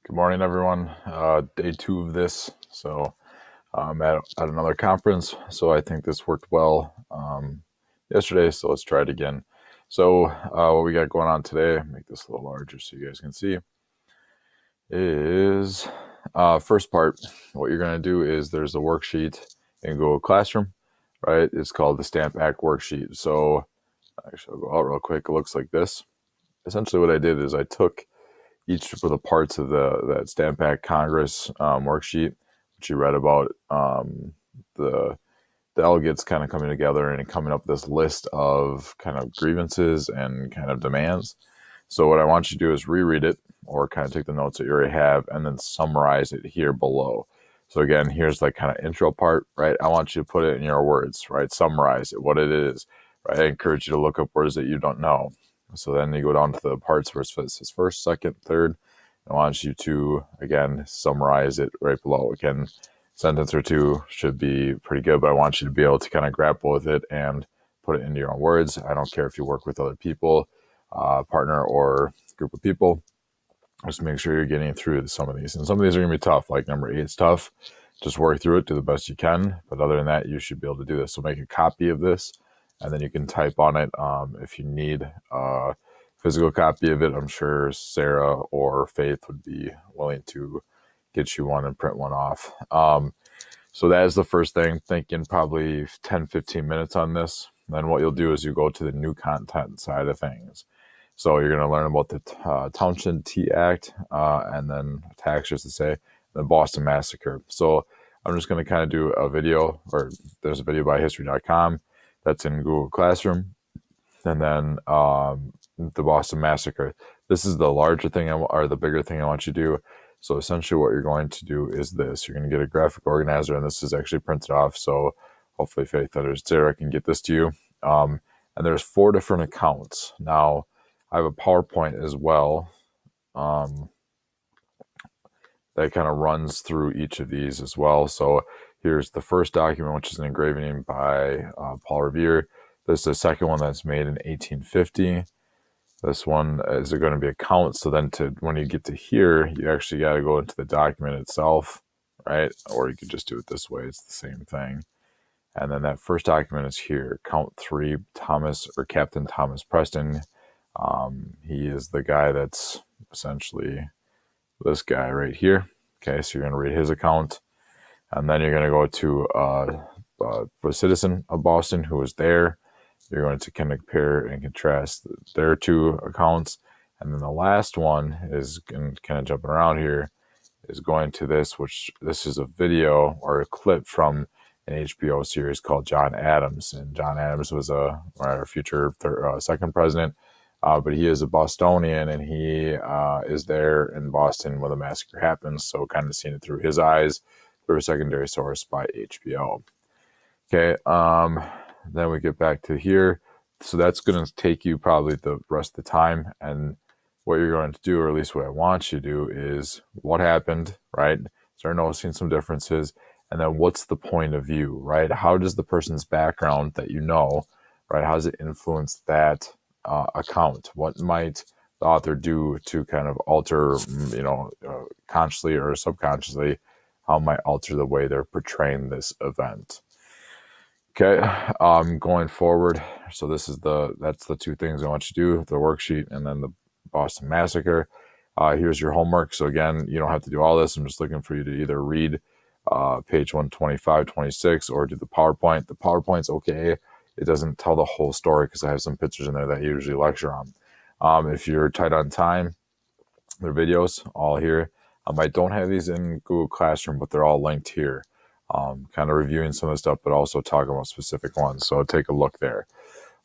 Good morning, everyone. Day two of this. So I'm at another conference, so I think this worked well yesterday. So let's try it again. So what we got going on today, make this a little larger so you guys can see, is first part. What you're going to do is there's a worksheet in Google Classroom, right? It's called the Stamp Act worksheet. So actually, I'll go out real quick. It looks like this. Essentially, what I did is I took each of the parts of that Stamp Act Congress worksheet, which you read about, the delegates kind of coming together and coming up with this list of kind of grievances and kind of demands. So what I want you to do is reread it or kind of take the notes that you already have and then summarize it here below. So again, here's like kind of intro part, right? I want you to put it in your words, right? Summarize it, what it is, right? I encourage you to look up words that you don't know. So then you go down to the parts where it says first, second, third. I want you to, again, summarize it right below. Again, sentence or two should be pretty good, but I want you to be able to kind of grapple with it and put it into your own words. I don't care if you work with other people, partner or group of people. Just make sure you're getting through some of these. And some of these are going to be tough, like number 8 is tough. Just work through it, do the best you can. But other than that, you should be able to do this. So make a copy of this, and then you can type on it if you need a physical copy of it. I'm sure Sarah or Faith would be willing to get you one and print one off. So that is the first thing. Thinking probably 10-15 minutes on this. Then what you'll do is you go to the new content side of things. So you're going to learn about the Townshend T Act and then tax, just to say, the Boston Massacre. So I'm just going to kind of do a video, or there's a video by history.com that's in Google Classroom. And then the Boston Massacre. This is the larger thing, or the bigger thing I want you to do. So essentially what you're going to do is this. You're going to get a graphic organizer, and this is actually printed off. So hopefully Faith or Sarah can get this to you. And there's 4 different accounts. Now, I have a PowerPoint as well that kind of runs through each of these as well. So here's the first document, which is an engraving by Paul Revere. This is the second one that's made in 1850. This one is going to be accounts. So then when you get to here, you actually got to go into the document itself, right? Or you could just do it this way. It's the same thing. And then that first document is here, count 3, Captain Thomas Preston. He is the guy that's essentially this guy right here. Okay, so you're going to read his account. And then you're going to go to a citizen of Boston who was there. You're going to kind of compare and contrast their 2 accounts. And then the last one is kind of jumping around here, is going to this, which this is a video or a clip from an HBO series called John Adams. And John Adams was our future second president. But he is a Bostonian, and he is there in Boston when the massacre happens. So kind of seeing it through his eyes, through a secondary source by HBO. Okay, then we get back to here. So that's going to take you probably the rest of the time. And what you're going to do, or at least what I want you to do, is what happened, right? Start noticing some differences. And then what's the point of view, right? How does the person's background that you know, right, how does it influence that account? What might the author do to kind of alter, consciously or subconsciously, how it might alter the way they're portraying this event? Okay, going forward. So that's the 2 things I want you to do: the worksheet and then the Boston Massacre. Here's your homework. So again, you don't have to do all this. I'm just looking for you to either read page 125, 26, or do the PowerPoint. The PowerPoint's okay. It doesn't tell the whole story because I have some pictures in there that I usually lecture on. If you're tight on time, their videos all here. I don't have these in Google Classroom, but they're all linked here. Kind of reviewing some of the stuff, but also talking about specific ones. So take a look there.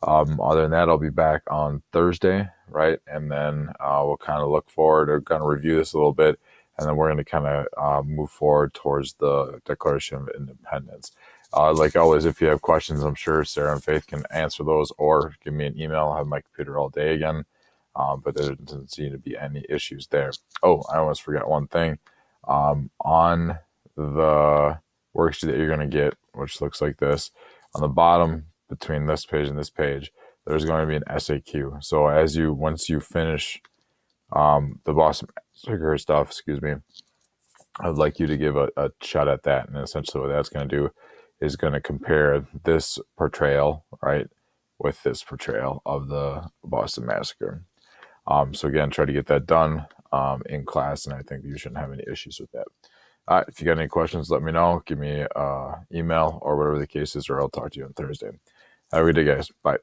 Other than that, I'll be back on Thursday, right? And then we'll kind of look forward or kind of review this a little bit. And then we're going to kind of move forward towards the Declaration of Independence. Like always, if you have questions, I'm sure Sarah and Faith can answer those, or give me an email. I have my computer all day again. But there doesn't seem to be any issues there. Oh, I almost forgot one thing. On the worksheet that you're going to get, which looks like this, on the bottom between this page and this page, there's going to be an SAQ. So once you finish the Boston massacre stuff, excuse me, I'd like you to give a shot at that. And essentially what that's going to do is going to compare this portrayal, right, with this portrayal of the Boston Massacre. So again, try to get that done in class, and I think you shouldn't have any issues with that. All right, if you got any questions, let me know. Give me email or whatever the case is, or I'll talk to you on Thursday. Have a good day, guys. Bye.